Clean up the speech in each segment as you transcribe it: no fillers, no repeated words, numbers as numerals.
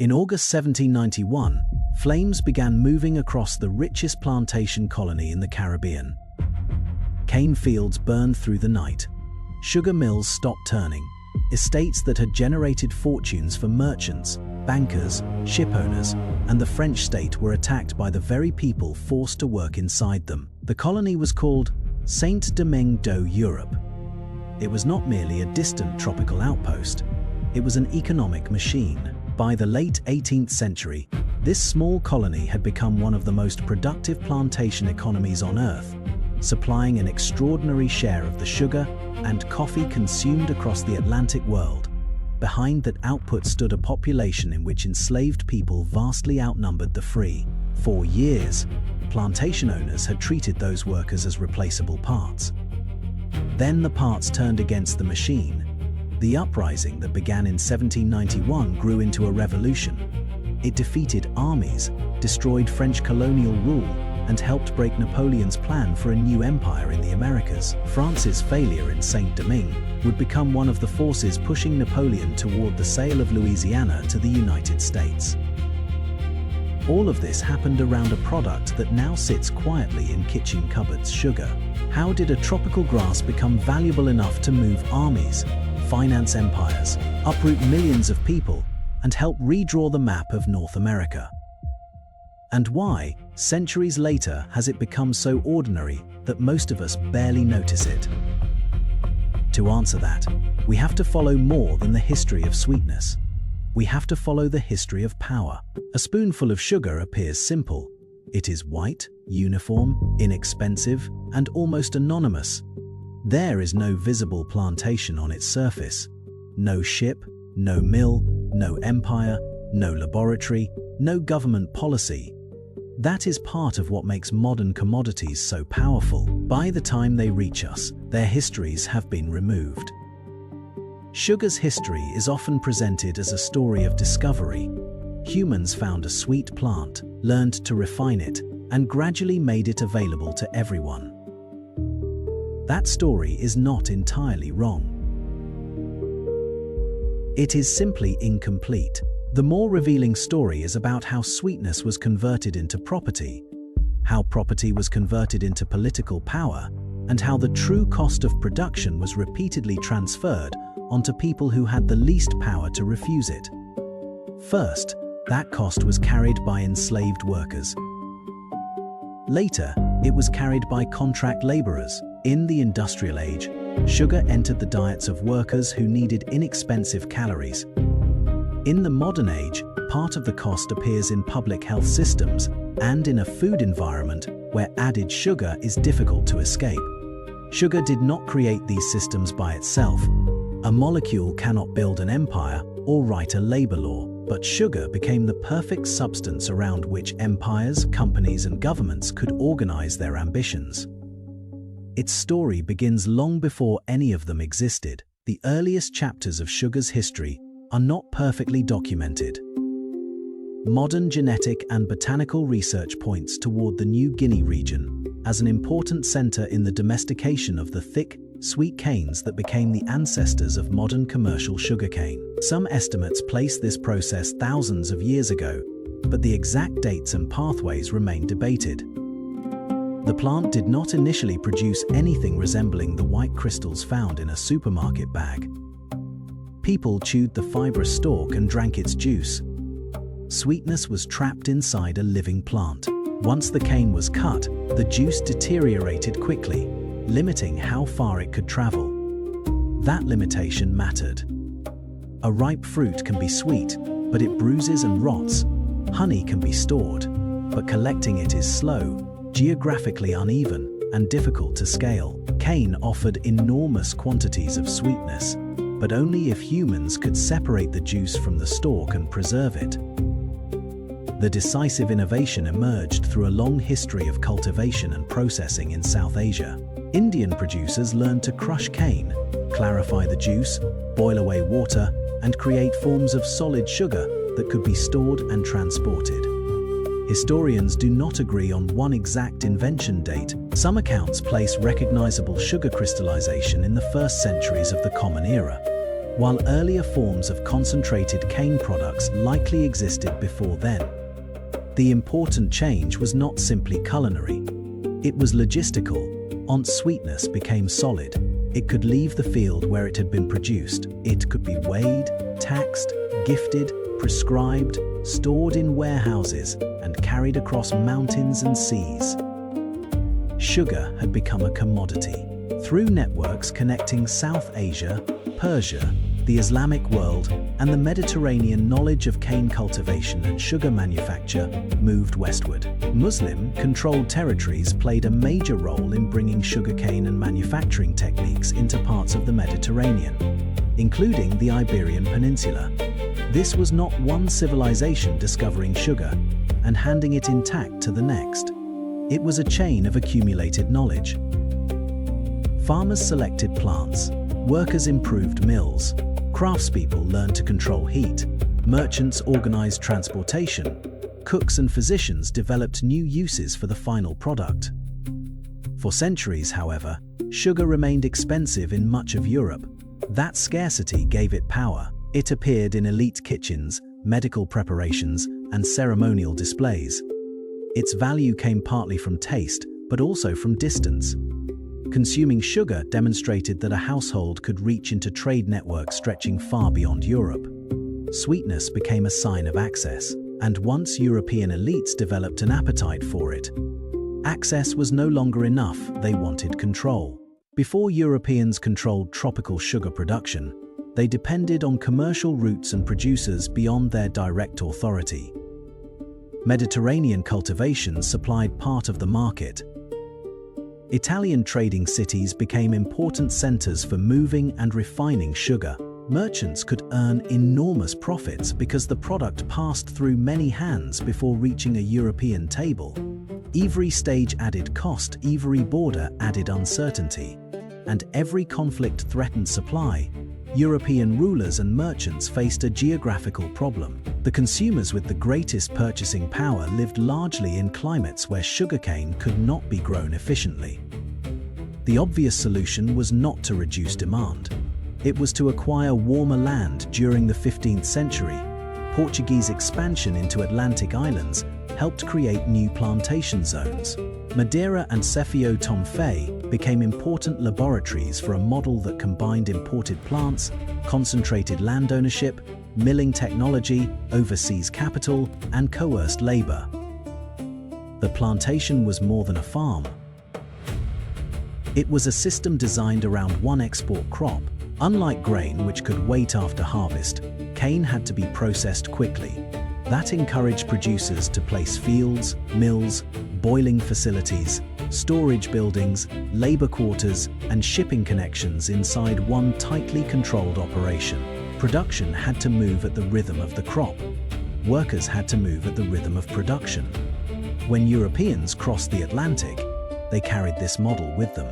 In August 1791, flames began moving across the richest plantation colony in the Caribbean. Cane fields burned through the night. Sugar mills stopped turning. Estates that had generated fortunes for merchants, bankers, shipowners, and the French state were attacked by the very people forced to work inside them. The colony was called Saint-Domingue d'Europe. It was not merely a distant tropical outpost, it was an economic machine. By the late 18th century, this small colony had become one of the most productive plantation economies on Earth, supplying an extraordinary share of the sugar and coffee consumed across the Atlantic world. Behind that output stood a population in which enslaved people vastly outnumbered the free. For years, plantation owners had treated those workers as replaceable parts. Then the parts turned against the machine. The uprising that began in 1791 grew into a revolution. It defeated armies, destroyed French colonial rule, and helped break Napoleon's plan for a new empire in the Americas. France's failure in Saint-Domingue would become one of the forces pushing Napoleon toward the sale of Louisiana to the United States. All of this happened around a product that now sits quietly in kitchen cupboards: sugar. How did a tropical grass become valuable enough to move armies, finance empires, uproot millions of people, and help redraw the map of North America? And why, centuries later, has it become so ordinary that most of us barely notice it? To answer that, we have to follow more than the history of sweetness. We have to follow the history of power. A spoonful of sugar appears simple. It is white, uniform, inexpensive, and almost anonymous. There is no visible plantation on its surface. No ship, no mill, no empire, no laboratory, no government policy. That is part of what makes modern commodities so powerful. By the time they reach us, their histories have been removed. Sugar's history is often presented as a story of discovery. Humans found a sweet plant, learned to refine it, and gradually made it available to everyone. That story is not entirely wrong. It is simply incomplete. The more revealing story is about how sweetness was converted into property, how property was converted into political power, and how the true cost of production was repeatedly transferred onto people who had the least power to refuse it. First, that cost was carried by enslaved workers. Later, it was carried by contract laborers. In the Industrial Age, sugar entered the diets of workers who needed inexpensive calories. In the modern age, part of the cost appears in public health systems and in a food environment where added sugar is difficult to escape. Sugar did not create these systems by itself. A molecule cannot build an empire or write a labor law, but sugar became the perfect substance around which empires, companies, and governments could organize their ambitions. Its story begins long before any of them existed. The earliest chapters of sugar's history are not perfectly documented. Modern genetic and botanical research points toward the New Guinea region as an important center in the domestication of the thick, sweet canes that became the ancestors of modern commercial sugarcane. Some estimates place this process thousands of years ago, but the exact dates and pathways remain debated. The plant did not initially produce anything resembling the white crystals found in a supermarket bag. People chewed the fibrous stalk and drank its juice. Sweetness was trapped inside a living plant. Once the cane was cut, the juice deteriorated quickly, limiting how far it could travel. That limitation mattered. A ripe fruit can be sweet, but it bruises and rots. Honey can be stored, but collecting it is slow, geographically uneven, and difficult to scale. Cane offered enormous quantities of sweetness, but only if humans could separate the juice from the stalk and preserve it. The decisive innovation emerged through a long history of cultivation and processing in South Asia. Indian producers learned to crush cane, clarify the juice, boil away water, and create forms of solid sugar that could be stored and transported. Historians do not agree on one exact invention date. Some accounts place recognizable sugar crystallization in the first centuries of the Common Era. while earlier forms of concentrated cane products likely existed before then. The important change was not simply culinary. It was logistical. Once sweetness became solid, it could leave the field where it had been produced. It could be weighed, taxed, gifted, prescribed, stored in warehouses, and carried across mountains and seas. Sugar had become a commodity. Through networks connecting South Asia, Persia, the Islamic world, and the Mediterranean, knowledge of cane cultivation and sugar manufacture moved westward. Muslim-controlled territories played a major role in bringing sugarcane and manufacturing techniques into parts of the Mediterranean, including the Iberian Peninsula. This was not one civilization discovering sugar and handing it intact to the next. It was a chain of accumulated knowledge. Farmers selected plants, workers improved mills, craftspeople learned to control heat, merchants organized transportation, cooks and physicians developed new uses for the final product. For centuries, however, sugar remained expensive in much of Europe. That scarcity gave it power. It appeared in elite kitchens, medical preparations, and ceremonial displays. Its value came partly from taste, but also from distance. Consuming sugar demonstrated that a household could reach into trade networks stretching far beyond Europe. Sweetness became a sign of access, and once European elites developed an appetite for it, access was no longer enough. They wanted control. Before Europeans controlled tropical sugar production, they depended on commercial routes and producers beyond their direct authority. Mediterranean cultivation supplied part of the market. Italian trading cities became important centers for moving and refining sugar. Merchants could earn enormous profits because the product passed through many hands before reaching a European table. Every stage added cost, every border added uncertainty, and every conflict threatened supply. European rulers and merchants faced a geographical problem. The consumers with the greatest purchasing power lived largely in climates where sugarcane could not be grown efficiently. The obvious solution was not to reduce demand. It was to acquire warmer land. During the 15th century, Portuguese expansion into Atlantic islands helped create new plantation zones. Madeira and São Tomé became important laboratories for a model that combined imported plants, concentrated land ownership, milling technology, overseas capital, and coerced labor. The plantation was more than a farm. It was a system designed around one export crop. Unlike grain, which could wait after harvest, cane had to be processed quickly. That encouraged producers to place fields, mills, boiling facilities, storage buildings, labor quarters, and shipping connections inside one tightly controlled operation. Production had to move at the rhythm of the crop. Workers had to move at the rhythm of production. When Europeans crossed the Atlantic, they carried this model with them.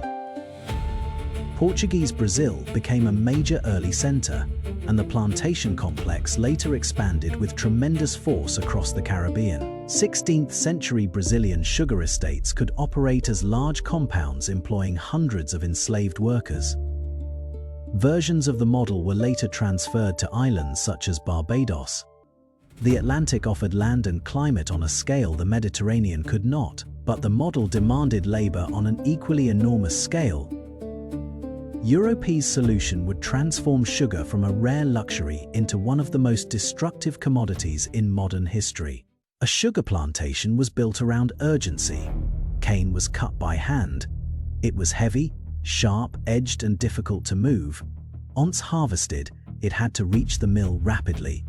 Portuguese Brazil became a major early center, and the plantation complex later expanded with tremendous force across the Caribbean. 16th century Brazilian sugar estates could operate as large compounds employing hundreds of enslaved workers. Versions of the model were later transferred to islands such as Barbados. The Atlantic offered land and climate on a scale the Mediterranean could not, but the model demanded labor on an equally enormous scale. Europe's solution would transform sugar from a rare luxury into one of the most destructive commodities in modern history. A sugar plantation was built around urgency. Cane was cut by hand. It was heavy, sharp, edged, and difficult to move. Once harvested, it had to reach the mill rapidly.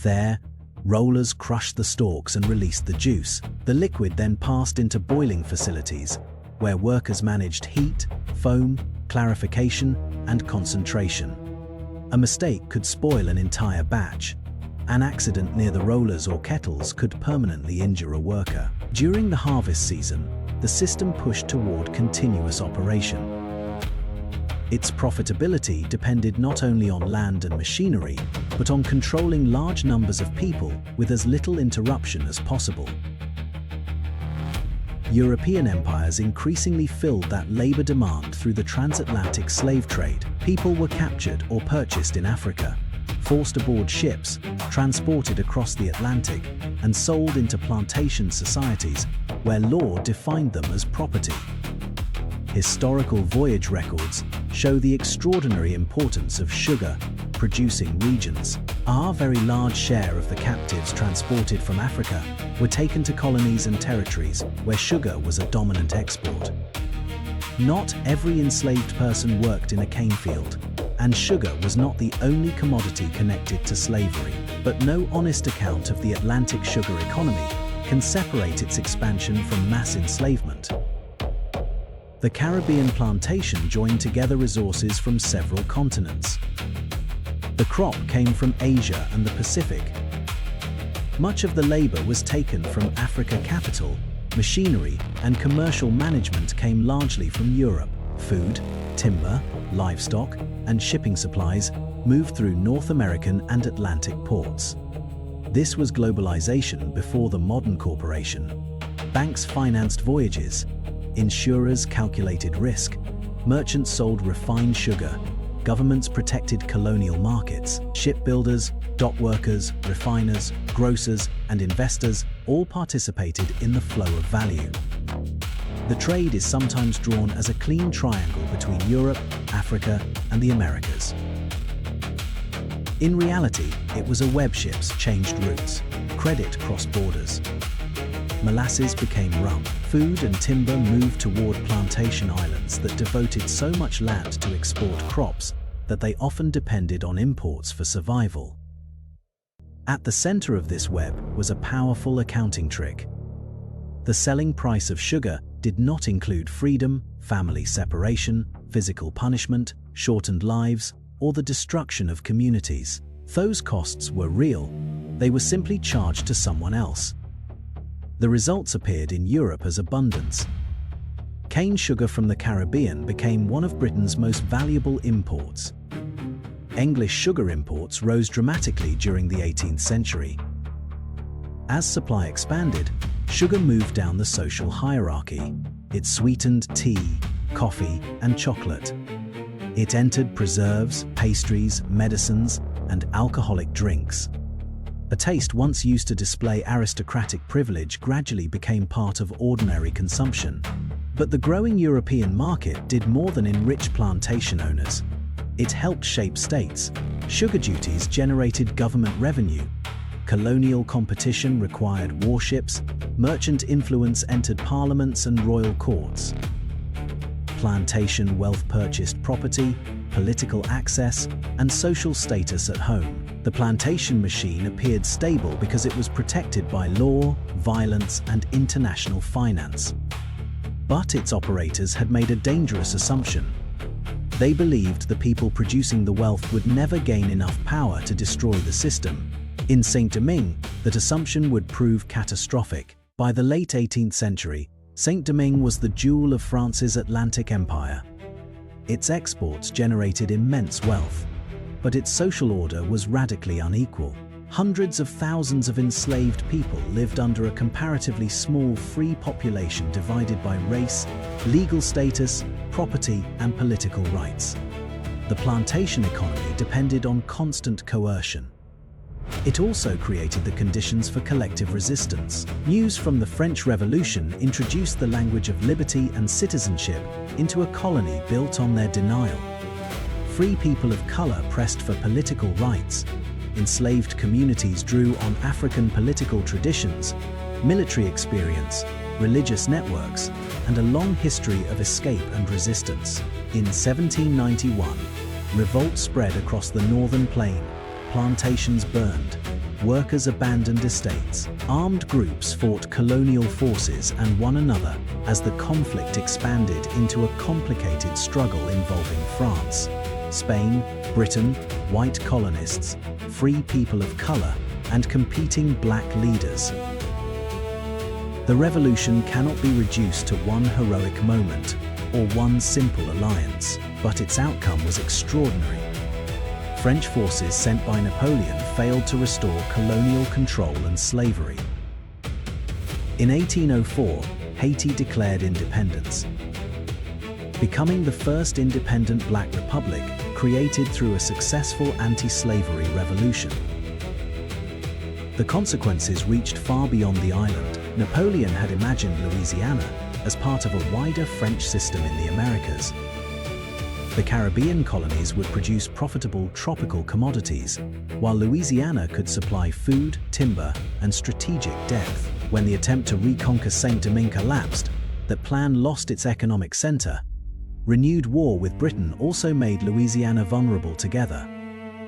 There, rollers crushed the stalks and released the juice. The liquid then passed into boiling facilities, where workers managed heat, foam, clarification, and concentration. A mistake could spoil an entire batch. An accident near the rollers or kettles could permanently injure a worker. During the harvest season, the system pushed toward continuous operation. Its profitability depended not only on land and machinery, but on controlling large numbers of people with as little interruption as possible. European empires increasingly filled that labor demand through the transatlantic slave trade. People were captured or purchased in Africa, forced aboard ships, transported across the Atlantic, and sold into plantation societies where law defined them as property. Historical voyage records show the extraordinary importance of sugar-producing regions. A very large share of the captives transported from Africa were taken to colonies and territories where sugar was a dominant export. Not every enslaved person worked in a cane field, and sugar was not the only commodity connected to slavery. But no honest account of the Atlantic sugar economy can separate its expansion from mass enslavement. The Caribbean plantation joined together resources from several continents. The crop came from Asia and the Pacific. Much of the labor was taken from Africa. Capital, machinery, and commercial management came largely from Europe. Food, timber, livestock, and shipping supplies moved through North American and Atlantic ports. This was globalization before the modern corporation. Banks financed voyages, insurers calculated risk, merchants sold refined sugar, governments protected colonial markets, shipbuilders, dock workers, refiners, grocers, and investors all participated in the flow of value. The trade is sometimes drawn as a clean triangle between Europe, Africa, and the Americas. In reality, it was a web. Ships changed routes, credit crossed borders. Molasses became rum. Food and timber moved toward plantation islands that devoted so much land to export crops that they often depended on imports for survival. At the center of this web was a powerful accounting trick. The selling price of sugar did not include freedom, family separation, physical punishment, shortened lives, or the destruction of communities. Those costs were real. They were simply charged to someone else. The results appeared in Europe as abundance. Cane sugar from the Caribbean became one of Britain's most valuable imports. English sugar imports rose dramatically during the 18th century. As supply expanded, sugar moved down the social hierarchy. It sweetened tea, coffee, and chocolate. It entered preserves, pastries, medicines, and alcoholic drinks. A taste once used to display aristocratic privilege gradually became part of ordinary consumption. But the growing European market did more than enrich plantation owners. It helped shape states. Sugar duties generated government revenue. Colonial competition required warships. Merchant influence entered parliaments and royal courts. Plantation wealth purchased property, political access, and social status at home. The plantation machine appeared stable because it was protected by law, violence, and international finance. But its operators had made a dangerous assumption. They believed the people producing the wealth would never gain enough power to destroy the system. In Saint-Domingue, that assumption would prove catastrophic. By the late 18th century, Saint-Domingue was the jewel of France's Atlantic Empire. Its exports generated immense wealth, but its social order was radically unequal. Hundreds of thousands of enslaved people lived under a comparatively small free population divided by race, legal status, property, and political rights. The plantation economy depended on constant coercion. It also created the conditions for collective resistance. News from the French Revolution introduced the language of liberty and citizenship into a colony built on their denial. Free people of color pressed for political rights. Enslaved communities drew on African political traditions, military experience, religious networks, and a long history of escape and resistance. In 1791, revolt spread across the northern plain. Plantations burned, workers abandoned estates. Armed groups fought colonial forces and one another as the conflict expanded into a complicated struggle involving France, Spain, Britain, white colonists, free people of color, and competing black leaders. The revolution cannot be reduced to one heroic moment or one simple alliance, but its outcome was extraordinary. French forces sent by Napoleon failed to restore colonial control and slavery. In 1804, Haiti declared independence, becoming the first independent Black republic created through a successful anti-slavery revolution. The consequences reached far beyond the island. Napoleon had imagined Louisiana as part of a wider French system in the Americas. The Caribbean colonies would produce profitable tropical commodities, while Louisiana could supply food, timber, and strategic depth. When the attempt to reconquer Saint-Domingue collapsed, that plan lost its economic center. Renewed war with Britain also made Louisiana vulnerable together.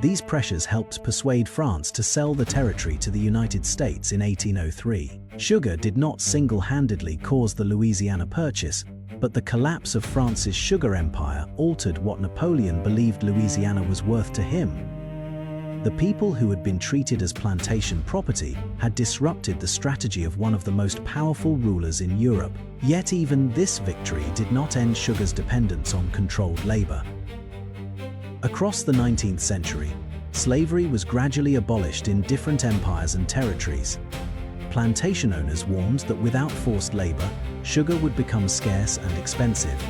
These pressures helped persuade France to sell the territory to the United States in 1803. Sugar did not single-handedly cause the Louisiana Purchase, but the collapse of France's sugar empire altered what Napoleon believed Louisiana was worth to him. The people who had been treated as plantation property had disrupted the strategy of one of the most powerful rulers in Europe. Yet even this victory did not end sugar's dependence on controlled labor. Across the 19th century, slavery was gradually abolished in different empires and territories. Plantation owners warned that without forced labor, sugar would become scarce and expensive.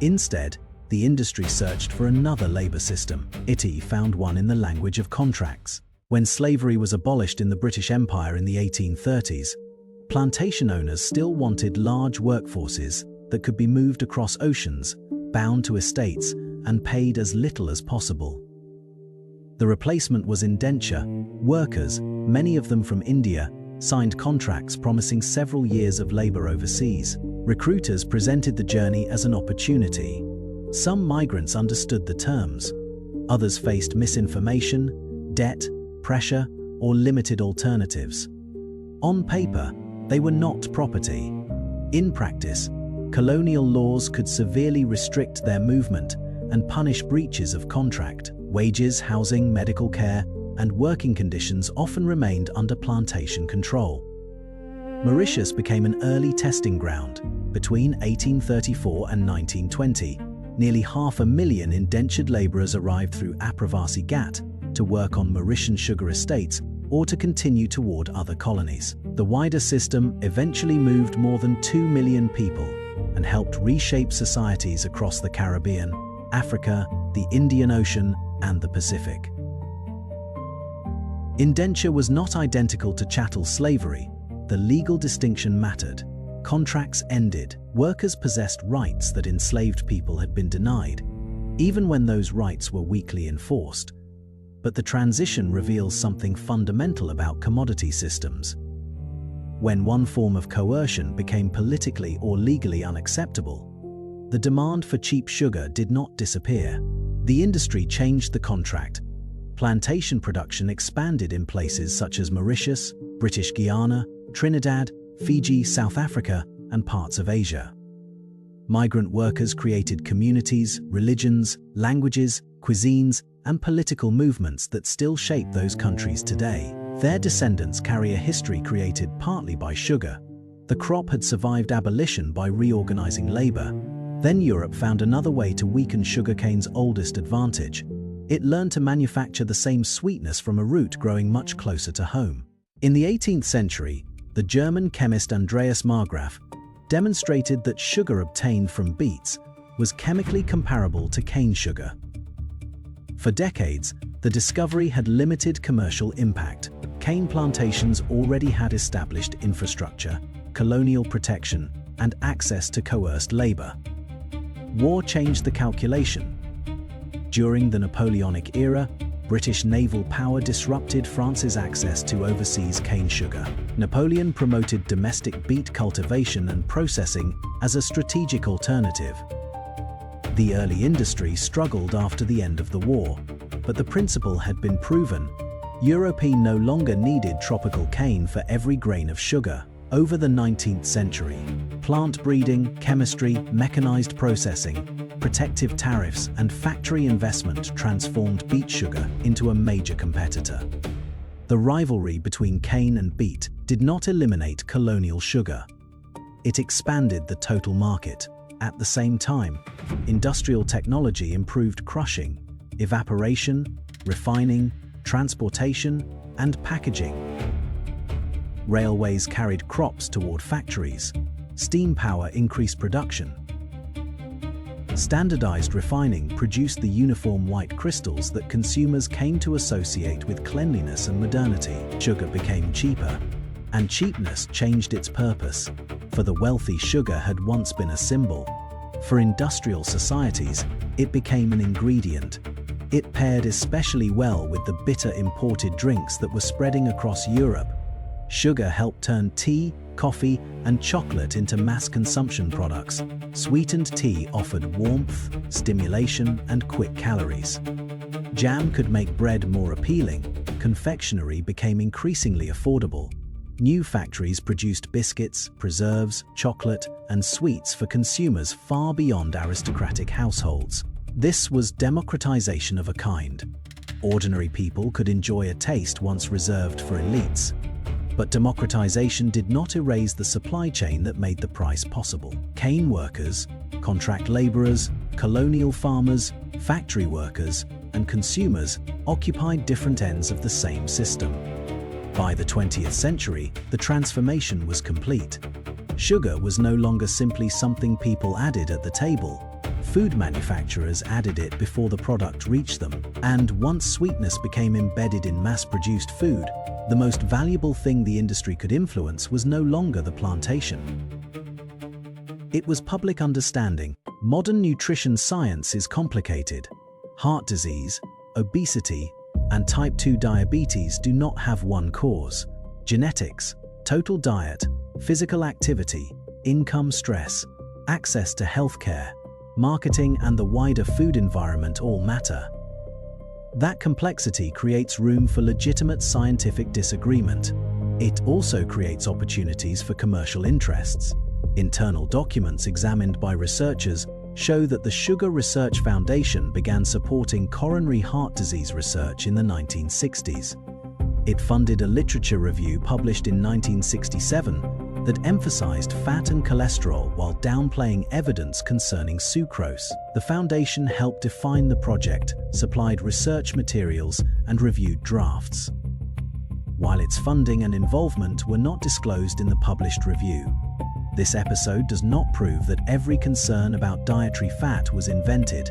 Instead, the industry searched for another labor system. It found one in the language of contracts. When slavery was abolished in the British Empire in the 1830s, plantation owners still wanted large workforces that could be moved across oceans, bound to estates, and paid as little as possible. The replacement was indenture. Workers, many of them from India, signed contracts promising several years of labor overseas. Recruiters presented the journey as an opportunity. Some migrants understood the terms. Others faced misinformation, debt, pressure, or limited alternatives. On paper, they were not property. In practice, colonial laws could severely restrict their movement and punish breaches of contract. Wages, housing, medical care, and working conditions often remained under plantation control. Mauritius became an early testing ground. Between 1834 and 1920, nearly 500,000 indentured laborers arrived through Aprovasi Ghat to work on Mauritian sugar estates or to continue toward other colonies. The wider system eventually moved more than 2 million people and helped reshape societies across the Caribbean, Africa, the Indian Ocean, and the Pacific. Indenture was not identical to chattel slavery. The legal distinction mattered. Contracts ended. Workers possessed rights that enslaved people had been denied, even when those rights were weakly enforced. But the transition reveals something fundamental about commodity systems. When one form of coercion became politically or legally unacceptable, the demand for cheap sugar did not disappear. The industry changed the contract. Plantation production expanded in places such as Mauritius, British Guiana, Trinidad, Fiji, South Africa, and parts of Asia. Migrant workers created communities, religions, languages, cuisines, and political movements that still shape those countries today. Their descendants carry a history created partly by sugar. The crop had survived abolition by reorganizing labor. Then Europe found another way to weaken sugarcane's oldest advantage. It learned to manufacture the same sweetness from a root growing much closer to home. In the 18th century, the German chemist Andreas Marggraf demonstrated that sugar obtained from beets was chemically comparable to cane sugar. For decades, the discovery had limited commercial impact. Cane plantations already had established infrastructure, colonial protection, and access to coerced labor. War changed the calculation. During the Napoleonic era, British naval power disrupted France's access to overseas cane sugar. Napoleon promoted domestic beet cultivation and processing as a strategic alternative. The early industry struggled after the end of the war, but the principle had been proven. Europe no longer needed tropical cane for every grain of sugar. Over the 19th century, plant breeding, chemistry, mechanized processing, protective tariffs, and factory investment transformed beet sugar into a major competitor. The rivalry between cane and beet did not eliminate colonial sugar. It expanded the total market. At the same time, industrial technology improved crushing, evaporation, refining, transportation, and packaging. Railways carried crops toward factories. Steam power increased production. Standardized refining produced the uniform white crystals that consumers came to associate with cleanliness and modernity. Sugar became cheaper, and cheapness changed its purpose. For the wealthy, sugar had once been a symbol. For industrial societies, it became an ingredient. It paired especially well with the bitter imported drinks that were spreading across Europe. Sugar helped turn tea, coffee, and chocolate into mass consumption products. Sweetened tea offered warmth, stimulation, and quick calories. Jam could make bread more appealing. Confectionery became increasingly affordable. New factories produced biscuits, preserves, chocolate, and sweets for consumers far beyond aristocratic households. This was democratization of a kind. Ordinary people could enjoy a taste once reserved for elites. But democratization did not erase the supply chain that made the price possible. Cane workers, contract laborers, colonial farmers, factory workers, and consumers occupied different ends of the same system. By the 20th century, the transformation was complete. Sugar was no longer simply something people added at the table. Food manufacturers added it before the product reached them. And once sweetness became embedded in mass-produced food, the most valuable thing the industry could influence was no longer the plantation. It was public understanding. Modern nutrition science is complicated. Heart disease, obesity, and type 2 diabetes do not have one cause. Genetics, total diet, physical activity, income stress, access to healthcare, marketing, and the wider food environment all matter. That complexity creates room for legitimate scientific disagreement. It also creates opportunities for commercial interests. Internal documents examined by researchers show that the Sugar Research Foundation began supporting coronary heart disease research in the 1960s. It funded a literature review published in 1967 that emphasized fat and cholesterol while downplaying evidence concerning sucrose. The foundation helped define the project, supplied research materials, and reviewed drafts. While its funding and involvement were not disclosed in the published review, this episode does not prove that every concern about dietary fat was invented,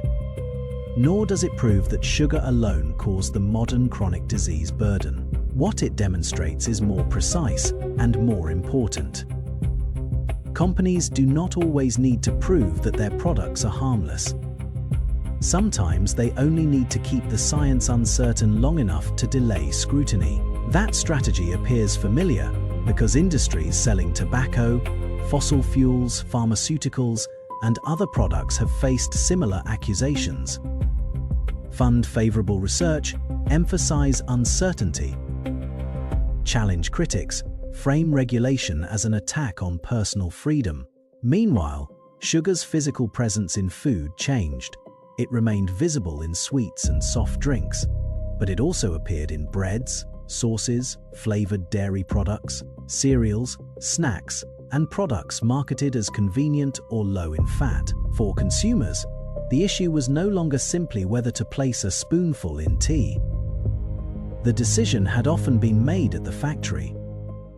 nor does it prove that sugar alone caused the modern chronic disease burden. What it demonstrates is more precise and more important. Companies do not always need to prove that their products are harmless. Sometimes they only need to keep the science uncertain long enough to delay scrutiny. That strategy appears familiar because industries selling tobacco, fossil fuels, pharmaceuticals, and other products have faced similar accusations. Fund favorable research, emphasize uncertainty, challenge critics, frame regulation as an attack on personal freedom. Meanwhile, sugar's physical presence in food changed. It remained visible in sweets and soft drinks, but it also appeared in breads, sauces, flavored dairy products, cereals, snacks, and products marketed as convenient or low in fat. For consumers, the issue was no longer simply whether to place a spoonful in tea. The decision had often been made at the factory.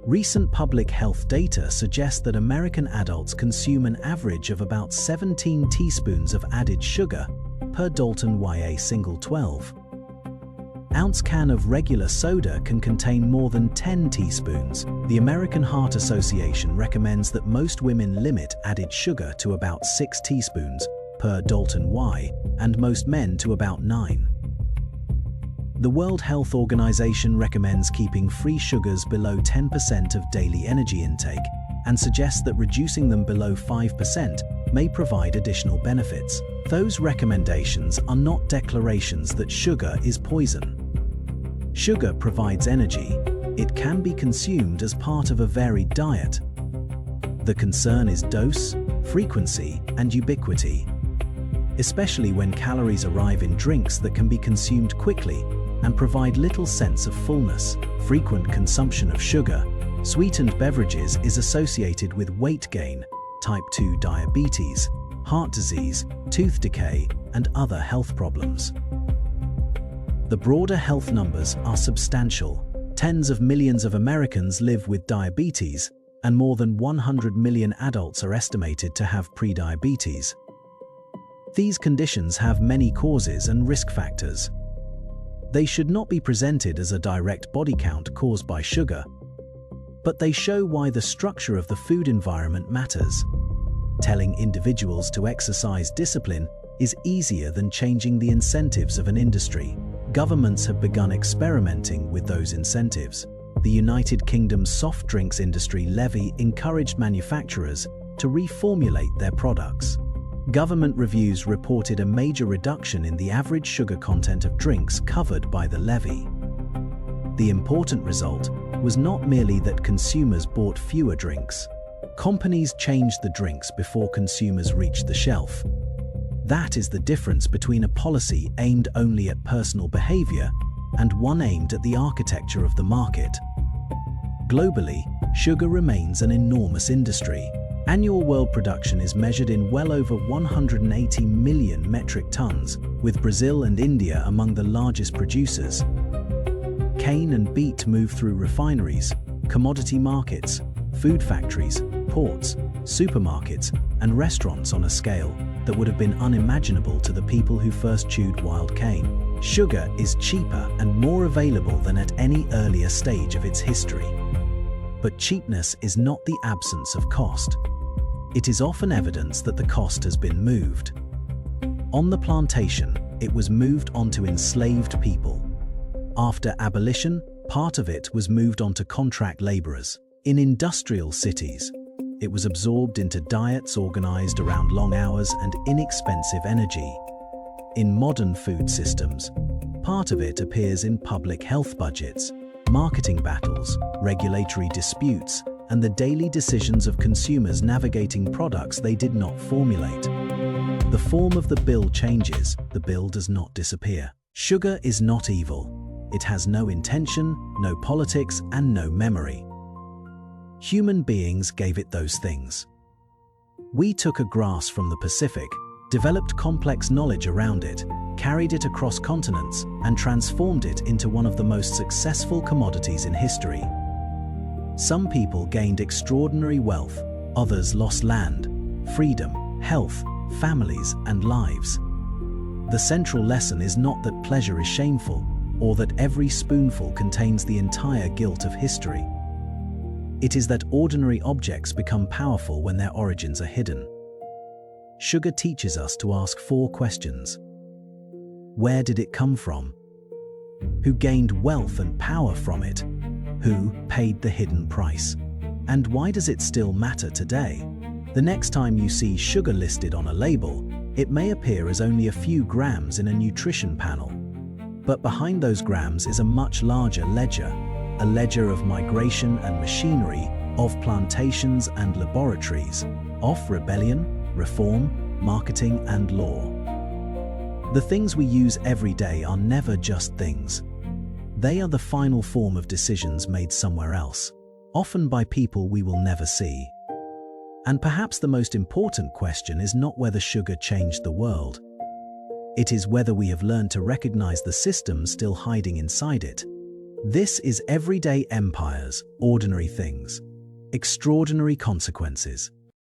Recent public health data suggest that American adults consume an average of about 17 teaspoons of added sugar per Dalton YA single 12-ounce can of regular soda can contain more than 10 teaspoons. The American Heart Association recommends that most women limit added sugar to about 6 teaspoons per Dalton Y, and most men to about 9. The World Health Organization recommends keeping free sugars below 10% of daily energy intake and suggests that reducing them below 5% may provide additional benefits. Those recommendations are not declarations that sugar is poison. Sugar provides energy. It can be consumed as part of a varied diet. The concern is dose, frequency, and ubiquity, especially when calories arrive in drinks that can be consumed quickly and provide little sense of fullness. Frequent consumption of sugar, sweetened beverages is associated with weight gain, type 2 diabetes, heart disease, tooth decay, and other health problems. The broader health numbers are substantial. Tens of millions of Americans live with diabetes, and more than 100 million adults are estimated to have prediabetes. These conditions have many causes and risk factors. They should not be presented as a direct body count caused by sugar, but they show why the structure of the food environment matters. Telling individuals to exercise discipline is easier than changing the incentives of an industry. Governments have begun experimenting with those incentives. The United Kingdom's soft drinks industry levy encouraged manufacturers to reformulate their products. Government reviews reported a major reduction in the average sugar content of drinks covered by the levy. The important result was not merely that consumers bought fewer drinks. Companies changed the drinks before consumers reached the shelf. That is the difference between a policy aimed only at personal behavior and one aimed at the architecture of the market. Globally, sugar remains an enormous industry. Annual world production is measured in well over 180 million metric tons, with Brazil and India among the largest producers. Cane and beet move through refineries, commodity markets, food factories, ports, supermarkets, and restaurants on a scale that would have been unimaginable to the people who first chewed wild cane. Sugar is cheaper and more available than at any earlier stage of its history. But cheapness is not the absence of cost. It is often evidence that the cost has been moved. On the plantation, it was moved onto enslaved people. After abolition, part of it was moved onto contract laborers. In industrial cities, it was absorbed into diets organized around long hours and inexpensive energy. In modern food systems, part of it appears in public health budgets, marketing battles, regulatory disputes, and the daily decisions of consumers navigating products they did not formulate. The form of the bill changes, the bill does not disappear. Sugar is not evil. It has no intention, no politics, and no memory. Human beings gave it those things. We took a grass from the Pacific, developed complex knowledge around it, carried it across continents, and transformed it into one of the most successful commodities in history. Some people gained extraordinary wealth, others lost land, freedom, health, families, and lives. The central lesson is not that pleasure is shameful, or that every spoonful contains the entire guilt of history. It is that ordinary objects become powerful when their origins are hidden. Sugar teaches us to ask 4 questions. Where did it come from? Who gained wealth and power from it? Who paid the hidden price? And why does it still matter today? The next time you see sugar listed on a label, it may appear as only a few grams in a nutrition panel. But behind those grams is a much larger ledger, a ledger of migration and machinery, of plantations and laboratories, of rebellion, reform, marketing, and law. The things we use every day are never just things. They are the final form of decisions made somewhere else, often by people we will never see. And perhaps the most important question is not whether sugar changed the world. It is whether we have learned to recognize the systems still hiding inside it. This is everyday empires, ordinary things, extraordinary consequences.